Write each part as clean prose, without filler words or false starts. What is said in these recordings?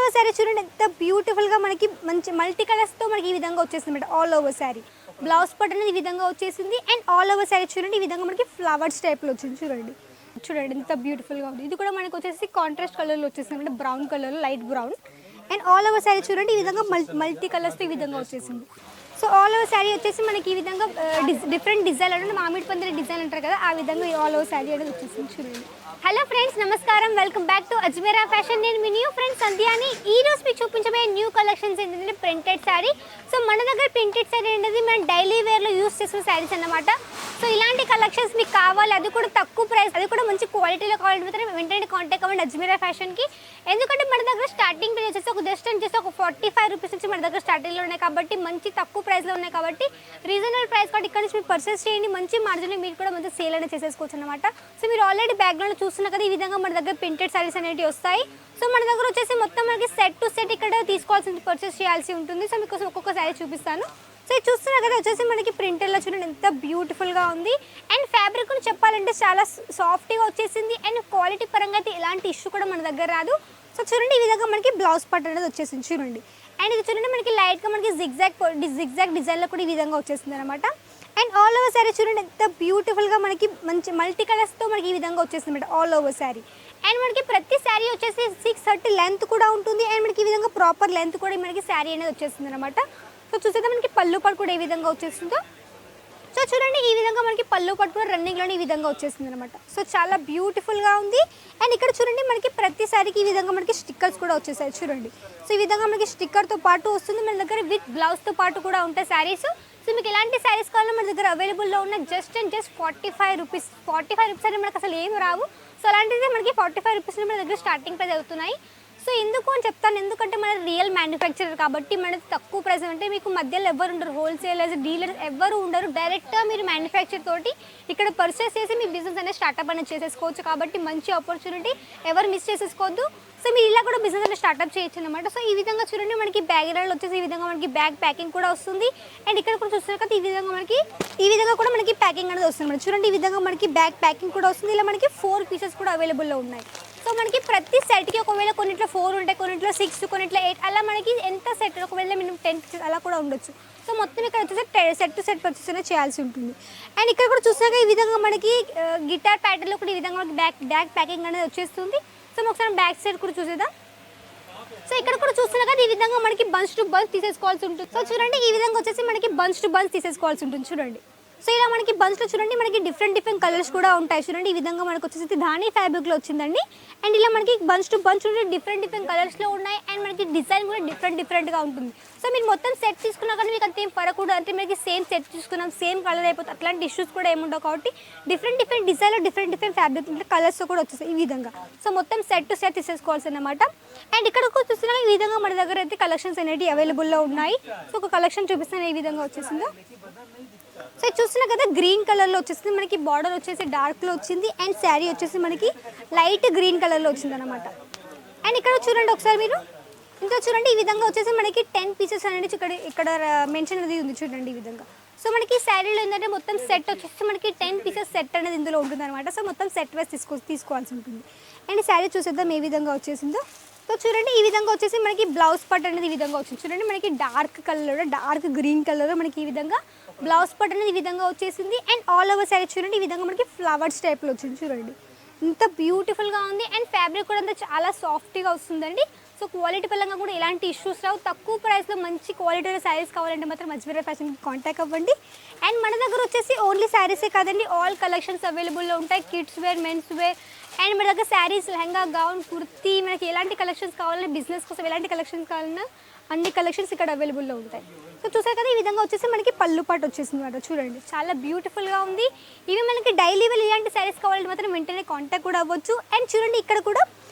Over sari చూడండి ఎంత బ్యూటిఫుల్గా మనకి మంచి మల్టీ కలర్స్తో మనకి ఈ విధంగా వచ్చేసింది అనమాట. ఆల్ ఓవర్ శారీ బ్లౌజ్ పట్ అనేది ఈ విధంగా వచ్చేసింది. అండ్ ఆల్ ఓవర్ శారీ చూడండి ఈ విధంగా మనకి ఫ్లవర్స్ టైప్లో వచ్చింది. చూడండి ఎంత బ్యూటిఫుల్గా ఉంది. ఇది కూడా మనకి వచ్చేసి కాంట్రాస్ట్ కలర్లో వచ్చేసింది అంటే బ్రౌన్ కలర్లో, light brown. And all over sari చూడండి ఈ విధంగా మల్టీ కలర్స్తో ఈ విధంగా వచ్చేసింది. సో ఆల్ ఓవర్ శారీ వచ్చేసి మనకి ఈ విధంగా డిఫరెంట్ డిజైన్ అంటే మామిడి పందిరి డిజైన్ అంటారు కదా, ఆ విధంగా ఆల్ ఓవర్ శారీ అనేది వచ్చేసింది. చూడండి. హలో ఫ్రెండ్స్, నమస్కారం, welcome back to Ajmeera fashion. నేను మీ న్యూ ఫ్రెండ్ సంధ్యాని. ఈ రోజు మీకు చూపించబోయే న్యూ కలెక్షన్స్ ఏంటంటే ప్రింటెడ్ శారీ. సో మన దగ్గర ప్రింటెడ్ శారీ అనేది మనం డైలీ వేర్లో యూస్ చేసిన శారీస్ అన్నమాట. సో ఇలాంటి కలెక్షన్స్ మీకు కావాలి, అది కూడా తక్కువ ప్రైస్, అది కూడా మంచి క్వాలిటీలో కావాలంటే మాత్రం వెంటనే కాంటాక్ట్ అవ్వండి అజ్మీరా ఫ్యాషన్కి. ఎందుకంటే మన దగ్గర స్టార్టింగ్ ప్రైస్ వచ్చేసి ఒక జస్ట్ అని చేసి ఒక 45 రూపీస్ నుంచి మన దగ్గర స్టార్టింగ్లో ఉన్నాయి కాబట్టి మంచి తక్కువ ప్రైస్లో ఉన్నాయి కాబట్టి రీజనబుల్ ప్రైస్ కాబట్టి ఇక్కడ నుంచి మీరు పర్చేస్ చేయండి. మంచి మార్జిన్ మీరు కూడా మంచి సేల్ అనేది చేసేసుకోవచ్చు అనమాట. సో మీరు ఆల్రెడీ బ్యాక్గ్రౌండ్ చూస్తున్నారు కదా, ఈ విధంగా మన దగ్గర ప్రింటెడ్ శారీస్ అనేవి వస్తాయి. సో మన దగ్గర వచ్చేసి మొత్తం మనకి సెట్ టు సెట్ ఇక్కడ తీసుకోవాల్సింది, పర్చేస్ చేయాల్సి ఉంటుంది. సో మీకోసం ఒక్కొక్క శారీ చూపిస్తాను. సో ఇది చూస్తున్నారు కదా, వచ్చేసి మనకి ప్రింటెడ్లో చూడండి ఎంత బ్యూటిఫుల్గా ఉంది. అండ్ ఫ్యాబ్రిక్ చెప్పాలంటే చాలా సాఫ్ట్గా వచ్చేసింది. అండ్ క్వాలిటీ పరంగా అయితే ఎలాంటి ఇష్యూ కూడా మన దగ్గర రాదు. సో చూడండి ఈ విధంగా మనకి బ్లౌజ్ పట్ అనేది వచ్చేసింది. చూడండి. అండ్ ఇది చూడండి మనకి లైట్గా మనకి జిగ్జాగ్ డిజైన్లో కూడా ఈ విధంగా వచ్చేసింది అనమాట. అండ్ ఆల్ ఓవర్ శారీ చూడండి ఎంత బ్యూటిఫుల్గా మనకి మంచి మల్టీ కలర్స్తో మనకి ఈ విధంగా వచ్చేసింది అనమాట ఆల్ ఓవర్ శారీ. అండ్ మనకి ప్రతి శారీ వచ్చేసి 630 లెంత్ కూడా ఉంటుంది. అండ్ మనకి ఈ విధంగా ప్రాపర్ లెంత్ కూడా మనకి శారీ అనేది వచ్చేస్తుంది అనమాట. సో చూసేదా మనకి పళ్ళు పట్టు కూడా ఏ విధంగా వచ్చేస్తుందో. సో చూడండి ఈ విధంగా మనకి పళ్ళు పట్టు కూడా రన్నింగ్లోనే ఈ విధంగా వచ్చేస్తుంది అనమాట. సో చాలా బ్యూటిఫుల్గా ఉంది. అండ్ ఇక్కడ చూడండి మనకి ప్రతి శారీకి ఈ విధంగా మనకి స్టిక్కర్స్ కూడా వచ్చేసాయి. చూడండి. సో ఈ విధంగా మనకి స్టిక్కర్తో పాటు వస్తుంది. మన దగ్గర విత్ బ్లౌజ్తో పాటు కూడా ఉంటాయి శారీస్. సో మీకు ఎలాంటి శారీస్ కావాలో మన దగ్గర అవైలబుల్లో ఉన్న జస్ట్ 45 రూపీస్. 45 రూపీస్ అంటే మనకు అసలు ఏమి రావు. సో అలాంటిది మనకి 45 రూపీస్ మన దగ్గర స్టార్టింగ్ ప్రైస్ అవుతున్నాయి. సో ఎందుకు అని చెప్తాను, ఎందుకంటే మన రియల్ మ్యానుఫ్యాక్చరర్ కాబట్టి మనది తక్కువ ప్రైస్. అంటే మీకు మధ్యలో ఎవరు ఉండరు, హోల్సేలర్స్, డీలర్స్ ఎవరు ఉండరు. డైరెక్ట్గా మీరు మ్యానుఫ్యాక్చర్ తోటి ఇక్కడ పర్చేస్ చేసి మీ బిజినెస్ అనేది స్టార్ట్అప్ అనేది చేసేసుకోవచ్చు. కాబట్టి మంచి ఆపర్చునిటీ, ఎవరు మిస్ చేసేసుకోవద్దు. సో మీరు ఇలా కూడా బిజినెస్ అనేది స్టార్ట్అప్ చేయొచ్చు అనమాట. సో ఈ విధంగా చూడండి మనకి బ్యాక్గ్రౌండ్ వచ్చేసి ఈ విధంగా మనకి బ్యాగ్ ప్యాకింగ్ కూడా వస్తుంది. అండ్ ఇక్కడ కూడా చూస్తున్నారు కదా, ఈ విధంగా కూడా మనకి ప్యాకింగ్ అనేది వస్తుంది మేడం. చూడండి ఈ విధంగా మనకి బ్యాగ్ ప్యాకింగ్ కూడా వస్తుంది. ఇలా మనకి 4 పీసెస్ కూడా అవైలబుల్లో ఉన్నాయి. సో మనకి ప్రతి సెట్కి ఒకవేళ కొన్నిట్లో 4 ఉంటాయి, కొన్నిట్లో 6, కొన్నిట్లో 8, అలా మనకి ఎంత సెట్ ఒకవేళ మేము 10 పీసెస్ అలా కూడా ఉండొచ్చు. సో మొత్తం ఇక్కడ వచ్చేసి సెట్ టు సెట్ పర్చేస్ అనేది చేయాల్సి ఉంటుంది. అండ్ ఇక్కడ కూడా చూసాక ఈ విధంగా మనకి గిటార్ ప్యాటర్న్లో కూడా ఈ విధంగా మనకి బ్యాగ్ ప్యాకింగ్ అనేది వచ్చేస్తుంది. సో ఒకసారి బ్యాక్ సైడ్ కూడా చూసేద్దాం. సో ఇక్కడ కూడా చూస్తున్నా కదా, ఈ విధంగా మనకి బంచ్ టు బంచ్ తీసేసుకోవాల్సి ఉంటుంది. సో చూడండి ఈ విధంగా వచ్చేసి మనకి బంచ్ టు బంచ్ తీసేసుకోవాల్సి ఉంటుంది. చూడండి. సో ఇలా మనకి బంచ్లో చూడండి మనకి డిఫరెంట్ కలర్స్ కూడా ఉంటాయి. చూడండి ఈ విధంగా మనకు వచ్చేసి ధానీ ఫ్యాబ్రిక్లో వచ్చిందండి. అండ్ ఇలా మనకి బంచ్ టు బంచ్ ఉంటే డిఫరెంట్ కలర్స్లో ఉన్నాయి. అండ్ మనకి డిజైన్ కూడా డిఫరెంట్గా ఉంటుంది. సో మీరు మొత్తం సెట్ తీసుకున్నా కానీ మీకు అంత ఏం పడకూడదు. అంటే మనకి సేమ్ సెట్ తీసుకున్నాం, సేమ్ కలర్ అయిపోతుంది, అట్లాంటి ఇష్యూస్ కూడా ఏముండవు. కాబట్టి డిఫరెంట్ డిజైన్లో డిఫరెంట్ ఫ్యాబ్రిక్ కలర్స్ కూడా వచ్చేసాయి ఈ విధంగా. సో మొత్తం సెట్ టు సెట్ తీసేసుకోవాల్సి అన్నమాట. అండ్ ఇక్కడ కూడా చూస్తున్నా ఈ విధంగా మన దగ్గర అయితే కలెక్షన్స్ అనేవి అవైలబుల్లో ఉన్నాయి. సో ఒక కలెక్షన్ చూపిస్తాను ఏ విధంగా వచ్చేసిందో. సో చూస్తున్నా కదా, గ్రీన్ కలర్లో వచ్చేసింది మనకి, బార్డర్ వచ్చేసి డార్క్లో వచ్చింది. అండ్ శారీ వచ్చేసి మనకి లైట్ గ్రీన్ కలర్లో వచ్చింది అనమాట. అండ్ ఇక్కడ చూడండి ఒకసారి మీరు, ఇంకా చూడండి ఈ విధంగా వచ్చేసి మనకి 10 పీసెస్ అనేది ఇక్కడ మెన్షన్ అనేది ఉంది. చూడండి ఈ విధంగా. సో మనకి శారీలో ఏంటంటే మొత్తం సెట్ వచ్చేసి మనకి 10 పీసెస్ సెట్ అనేది ఇందులో ఉంటుంది అనమాట. సో మొత్తం సెట్ వైస్ తీసుకోవాల్సి ఉంటుంది. అండ్ శారీ చూసేద్దాం ఏ విధంగా వచ్చేసిందో. సో చూడండి ఈ విధంగా వచ్చేసి మనకి బ్లౌజ్ పట్ అనేది ఈ విధంగా వచ్చింది. చూడండి మనకి dark colour, dark green colour మనకి ఈ విధంగా బ్లౌజ్ పట్ అనేది ఈ విధంగా వచ్చేసింది. అండ్ ఆల్ ఓవర్ శారీ చూడండి ఈ విధంగా మనకి ఫ్లవర్స్ టైప్లో వచ్చింది. చూడండి ఇంత బ్యూటిఫుల్గా ఉంది. అండ్ ఫ్యాబ్రిక్ కూడా అంతా చాలా సాఫ్ట్గా వస్తుందండి. సో క్వాలిటీ పరంగా కూడా ఎలాంటి ఇష్యూస్ రావు. తక్కువ ప్రైస్లో మంచి క్వాలిటీలో శారీస్ కావాలంటే మాత్రం అజ్మీరా ఫ్యాషన్కి కాంటాక్ట్ అవ్వండి. అండ్ మన దగ్గర వచ్చేసి ఓన్లీ శారీసే కాదండి, ఆల్ కలెక్షన్స్ అవైలబుల్లో ఉంటాయి. Kids wear, men's wear, and మన దగ్గర శారీస్, లెహంగా, గౌన్, కుర్తీ, మనకి ఎలాంటి కలెక్షన్స్ కావాలన్నా, బిజినెస్ కోసం ఎలాంటి కలెక్షన్స్ కావాలన్నా అన్ని కలెక్షన్స్ ఇక్కడ అవైలబుల్లో ఉంటాయి. సో చూసారు కదా, ఈ విధంగా వచ్చేసి మనకి పళ్ళు పాటు వచ్చేసింది అనమాట. చూడండి చాలా బ్యూటిఫుల్గా ఉంది. ఇవి మనకి డైలీ వేర్ ఇలాంటి శారీస్ కావాలంటే మాత్రం వెంటనే కాంటాక్ట్ కూడా అవ్వచ్చు. అండ్ చూడండి ఇక్కడ కూడా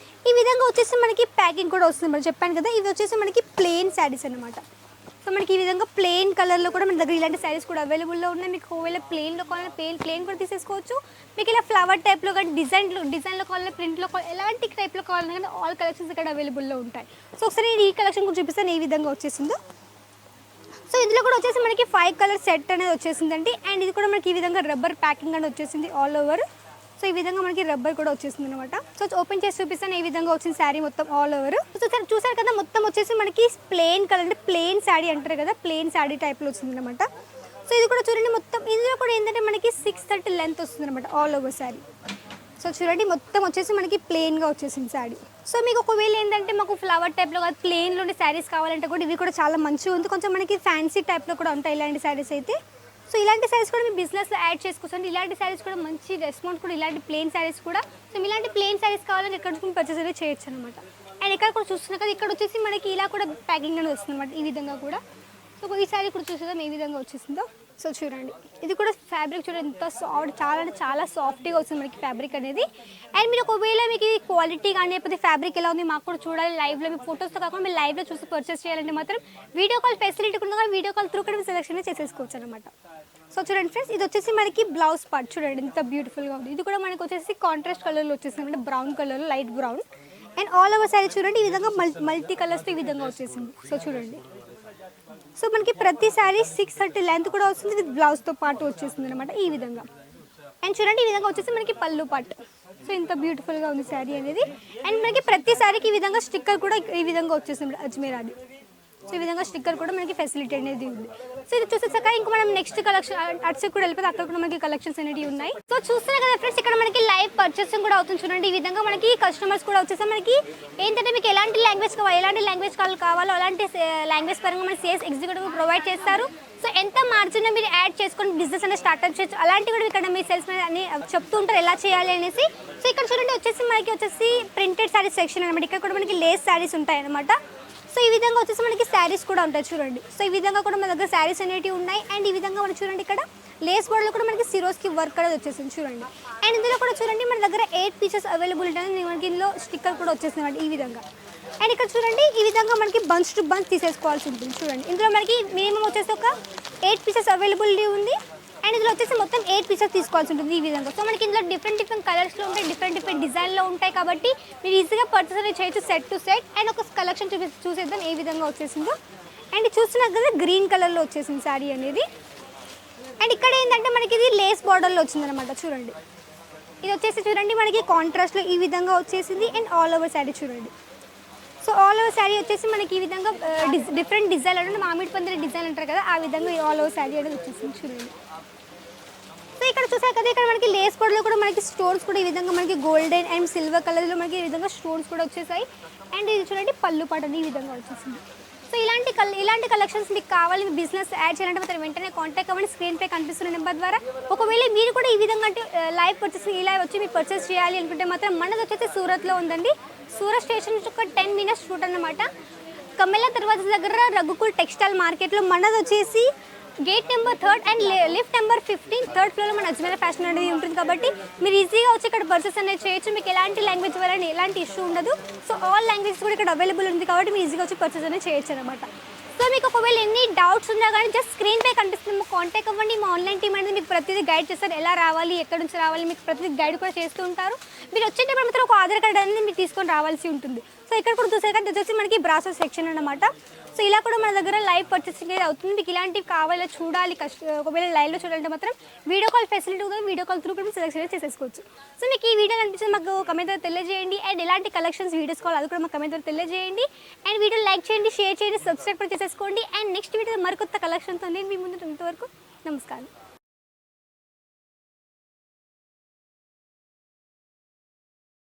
ఈ విధంగా వచ్చేసి మనకి ప్యాకింగ్ కూడా వస్తుంది. మనం చెప్పాను కదా, ఇవి వచ్చేసి మనకి ప్లెయిన్ శారీస్ అనమాట. సో మనకి ఈ విధంగా ప్లెయిన్ కలర్లో కూడా మన దగ్గర ఇలాంటి శారీస్ కూడా అవైలబుల్లో ఉన్నాయి. మీకు ఒకవేళ ప్లెయిన్లో కావాలంటే ప్లెయిన్ కూడా తీసేసుకోవచ్చు. మీకు ఇలా ఫ్లవర్ టైప్లో కానీ డిజైన్లో కావాలంటే ప్రింట్లో కావాలి, ఎలాంటి టైప్లో కావాలన్నా కానీ ఆల్ కలెక్షన్స్ ఇక్కడ అవైలబుల్లో ఉంటాయి. సో ఒకసారి ఈ కలెక్షన్ కూడా చూపిస్తాను ఏ విధంగా వచ్చేసిందో. సో ఇందులో కూడా వచ్చేసి మనకి 5 కలర్ సెట్ అనేది వచ్చేసిందండి. అండ్ ఇది కూడా మనకి ఈ విధంగా రబ్బర్ ప్యాకింగ్ అనేది వచ్చేసింది ఆల్ ఓవర్. సో సో ఈ విధంగా మనకి రబ్బర్ కూడా వచ్చేసింది అనమాట. సో ఓపెన్ చేసి చూపిస్తాను ఏ విధంగా వచ్చింది శారీ మొత్తం ఆల్ ఓవర్. సో చూసారు కదా మొత్తం వచ్చేసి మనకి ప్లెయిన్ కలర్ అంటే ప్లెయిన్ శారీ అంటారు కదా, ప్లెయిన్ శారీ టైప్లో వచ్చింది అనమాట. సో ఇది కూడా చూడండి మొత్తం ఇందులో కూడా ఏంటంటే మనకి 630 లెంత్ వస్తుంది అనమాట ఆల్ ఓవర్ శారీ. సో చూడండి మొత్తం వచ్చేసి మనకి ప్లెయిన్గా వచ్చేసింది శారీ. సో మీకు ఒకవేళ ఏంటంటే మాకు ఫ్లవర్ టైప్లో కాదు ప్లెయిన్లోని శారీస్ కావాలంటే కూడా ఇవి కూడా చాలా మంచిగా ఉంది. కొంచెం మనకి ఫ్యాన్సీ టైప్లో కూడా ఉంటాయి ఇలాంటి శారీస్ అయితే. సో ఇలాంటి శారీస్ కూడా మీ బిజినెస్లో యాడ్ చేసుకోవచ్చు. ఇలాంటి శారీస్ కూడా మంచి రెస్పాన్స్ కూడా ఇలాంటి ప్లెయిన్ శారీస్ కూడా. సో ఇలాంటి ప్లెయిన్ శారీస్ కావాలంటే ఇక్కడ నుంచి పర్చేస్ అనేది చేయొచ్చు అనమాట. అండ్ ఇక్కడ కూడా చూస్తున్నా కదా ఇక్కడ వచ్చేసి మనకి ఇలా కూడా ప్యాకింగ్ అనేది వస్తుంది అనమాట ఈ విధంగా కూడా. సో ఈ శారీ కూడా చూసేద్దాం ఏ విధంగా వచ్చేసిందో. సో చూడండి ఇది కూడా ఫ్యాబ్రిక్ చూడండి ఎంత సాఫ్ట్, చాలా అంటే చాలా సాఫ్ట్గా వస్తుంది మనకి ఫ్యాబ్రిక్ అనేది. అండ్ మీరు ఒకవేళ మీకు క్వాలిటీ కానీ లేకపోతే ఫ్యాబ్రిక్ ఎలా ఉంది మాకు కూడా చూడాలి లైవ్లో, మీ ఫోటోస్తో కాకుండా మీరు లైవ్లో చూసి పర్చేస్ చేయాలంటే మాత్రం వీడియో కాల్ ఫెసిలిటీ కూడా కానీ వీడియో కాల్ త్రూ కూడా మీరు సెలెక్షన్ చేసేసుకోవచ్చు అనమాట. సో చూడండి ఫ్రెండ్స్ ఇది వచ్చేసి మనకి బ్లౌజ్ పార్ట్ చూడండి ఎంత బ్యూటిఫుల్గా ఉంది. ఇది కూడా మనకి వచ్చేసి కాంట్రాస్ట్ కలర్లో వచ్చేసింది అంటే బ్రౌన్ కలర్లో light brown. And all over sari చూడండి ఈ విధంగా మల్టీ కలర్స్తో ఈ విధంగా వచ్చేసింది. సో చూడండి సో మనకి ప్రతి శారీ 630 లెంత్ కూడా వస్తుంది విత్ బ్లౌజ్తో పాటు వచ్చేసింది అనమాట ఈ విధంగా. అండ్ చూడండి ఈ విధంగా వచ్చేసి మనకి పళ్ళు పార్ట్. సో ఇంత బ్యూటిఫుల్గా ఉంది శారీ అనేది. అండ్ మనకి ప్రతి శారీకి ఈ విధంగా స్టిక్కర్ కూడా ఈ విధంగా వచ్చేసింది అజ్మీర్ అది. సో ఈ విధంగా స్టిక్కర్ కూడా మనకి ఫెసిలిటీ అనేది ఉంది. సో ఇది చూసేసాక ఇంకా మనం నెక్స్ట్ కలెక్షన్ అట్స్ కూడా వెళ్ళిపోతే అక్కడ కూడా మనకి కలెక్షన్స్ అనేవి ఉన్నాయి. సో చూస్తున్నారు కదా ఫ్రెండ్స్ ఇక్కడ మనకి లైవ్ పర్చేసింగ్ కూడా అవుతుంది చూడండి. ఈ విధంగా మనకి కస్టమర్స్ కూడా వచ్చేసి మనకి ఏంటంటే మీకు ఎలాంటి లాంగ్వేజ్ కావాలో అలాంటి లాంగ్వేజ్ పరంగా మన సేల్స్ ఎగ్జిక్యూటివ్ ప్రొవైడ్ చేస్తారు. సో ఎంత మార్జిన్ మీరు యాడ్ చేసుకొని బిజినెస్ అనేది స్టార్ట్అప్ చేయొచ్చు అలాంటివి కూడా ఇక్కడ మీ సేల్స్ అని చెప్తూ ఉంటారు ఎలా చేయాలి అనేసి. సో ఇక్కడ చూడండి వచ్చేసి ప్రింటెడ్ శారీస్ సెక్షన్ అనమాట. ఇక్కడ కూడా మనకి లేస్ శారీస్ ఉంటాయి అనమాట. సో ఈ విధంగా వచ్చేసి మనకి శారీస్ కూడా ఉంటాయి చూడండి. సో ఈ విధంగా కూడా మన దగ్గర శారీస్ అనేవి ఉన్నాయి. అండ్ ఈ విధంగా మనం చూడండి ఇక్కడ లేస్ బోర్డర్లో కూడా మనకి సిరోస్కి వర్క్ అనేది వచ్చేసింది చూడండి. అండ్ ఇందులో కూడా చూడండి మన దగ్గర 8 పీసెస్ అవైలబిలిటీ అనేది మనకి ఇందులో స్టిక్కర్ కూడా వచ్చేసింది ఈ విధంగా. అండ్ ఇక్కడ చూడండి ఈ విధంగా మనకి బంచ్ టు బంచ్ తీసేసుకోవాల్సి ఉంటుంది చూడండి. ఇందులో మనకి మినిమం వచ్చేసి ఒక 8 పీసెస్ అవైలబిలిటీ ఉంది. అండ్ ఇందులో వచ్చేసి మొత్తం 8 పీసెస్ తీసుకోవాల్సి ఉంటుంది ఈ విధంగా. సో మనకి ఇందులో డిఫరెంట్ కలర్స్లో ఉంటాయి, డిఫరెంట్ డిజైన్లో ఉంటాయి కాబట్టి మీరు ఈజీగా పర్చేస్ అనేది చేయొచ్చు సెట్ టు సెట్. అండ్ ఒక కలెక్షన్ చూసేద్దాం ఏ విధంగా వచ్చేసిందో. అండ్ చూస్తున్నారు కదా గ్రీన్ కలర్లో వచ్చేసింది శారీ అనేది. అండ్ ఇక్కడ ఏంటంటే మనకి ఇది లేస్ బార్డర్లో వచ్చిందనమాట చూడండి. ఇది వచ్చేసి చూడండి మనకి కాంట్రాస్ట్లో ఈ విధంగా వచ్చేసింది. అండ్ ఆల్ ఓవర్ శారీ చూడండి. సో ఆల్ ఓవర్ శారీ వచ్చేసి మనకి ఈ విధంగా డిఫరెంట్ డిజైన్ అంటే మామిడి పందిరి డిజైన్ అంటారు కదా ఆ విధంగా ఆల్ ఓవర్ శారీ అనేది వచ్చేసింది చూడండి. సో ఇక్కడ చూసారు కదా ఇక్కడ మనకి లేస్ బోర్డ్లో కూడా మనకి స్టోన్స్ కూడా ఈ విధంగా మనకి గోల్డెన్ అండ్ సిల్వర్ కలర్లో మనకి ఈ విధంగా స్టోన్స్ కూడా వచ్చేసాయి. అండ్ ఇది చూడండి పళ్ళు పాట ఈ విధంగా వచ్చేసింది. సో ఇలాంటి కలెక్షన్స్ మీకు కావాలి మీ బిజినెస్ యాడ్ చేయాలంటే మాత్రం వెంటనే కాంటాక్ట్ అవ్వండి స్క్రీన్ పై కనిపిస్తున్న నెంబర్ ద్వారా. ఒకవేళ మీరు కూడా ఈ విధంగా అంటే లైవ్ పర్చేస్ ఇలా వచ్చి మీరు పర్చేస్ చేయాలి అనుకుంటే మాత్రం మనది వచ్చేసి సూరత్లో ఉందండి. సూరత్ స్టేషన్ నుంచి ఒక 10 మినిట్స్ రూట్ అన్నమాట. కమెలా తర్వాత దగ్గర రఘుకుల్ టెక్స్టైల్ మార్కెట్లో మనది వచ్చేసి gate number 3 and lift number 15 third ఫ్లోర్లో మన అజ్మీర్ ఫ్యాషన్ అనేది ఉంటుంది కాబట్టి మీరు ఈజీగా వచ్చి ఇక్కడ పర్చేస్ అనేది చేయొచ్చు. మీకు ఎలాంటి లాంగ్వేజ్ వల్ల ఎలాంటి ఇష్యూ ఉండదు. సో ఆల్ లాంగ్వేజెస్ కూడా ఇక్కడ అవైలబుల్ ఉంది కాబట్టి మీరు ఈజీగా వచ్చి పర్చేస్ అనేది చేయొచ్చు అనమాట. సో మీకు ఒకవేళ ఎన్ని డౌట్స్ ఉన్నా కానీ జస్ట్ స్క్రీన్ పై కనిపిస్తుంది మాకు కాంటాక్ట్ అవ్వండి. మా ఆన్లైన్ టీమ్ అనేది మీకు ప్రతిదీ గైడ్ చేస్తారు, ఎలా రావాలి ఎక్కడి నుంచి రావాలి మీకు ప్రతిదీ గైడ్ కూడా చేస్తూ ఉంటారు. మీరు వచ్చేటప్పుడు మాత్రం ఒక ఆధార్ కార్డ్ అనేది మీరు తీసుకొని రావాల్సి ఉంటుంది. సో ఇక్కడ కూడా చూసారు కదా వచ్చేసి మనకి బ్రాసో సెక్షన్ అనమాట. సో ఇలా కూడా మన దగ్గర లైవ్ పర్చేసింగ్ అయితే అవుతుంది. మీకు ఇలాంటివి కావాలో చూడాలి ఒకవేళ లైవ్లో చూడాలంటే మాత్రం వీడియో కాల్ ఫెసిలిటీ ఉంది, వీడియో కాల్ త్రూ కూడా సెలెక్షన్ చేసేసుకోవచ్చు. సో మీకు ఈ వీడియో అనిపించింది మాకు కమెంట్ ద్వారా తెలియజేయండి. అండ్ ఎలాంటి కలెక్షన్స్ వీడియోస్ కావాలి అది కూడా మాకు కమెంట్ ద్వారా తెలియజేయండి. అండ్ వీడియో లైక్ చేయండి, షేర్ చేయండి, సబ్స్క్రైబ్ కూడా చేసేసుకోండి. అండ్ నెక్స్ట్ వీడియో మరికొత్త కలెక్షన్తో నేను మీ ముందు ఇంతవరకు నమస్కారం.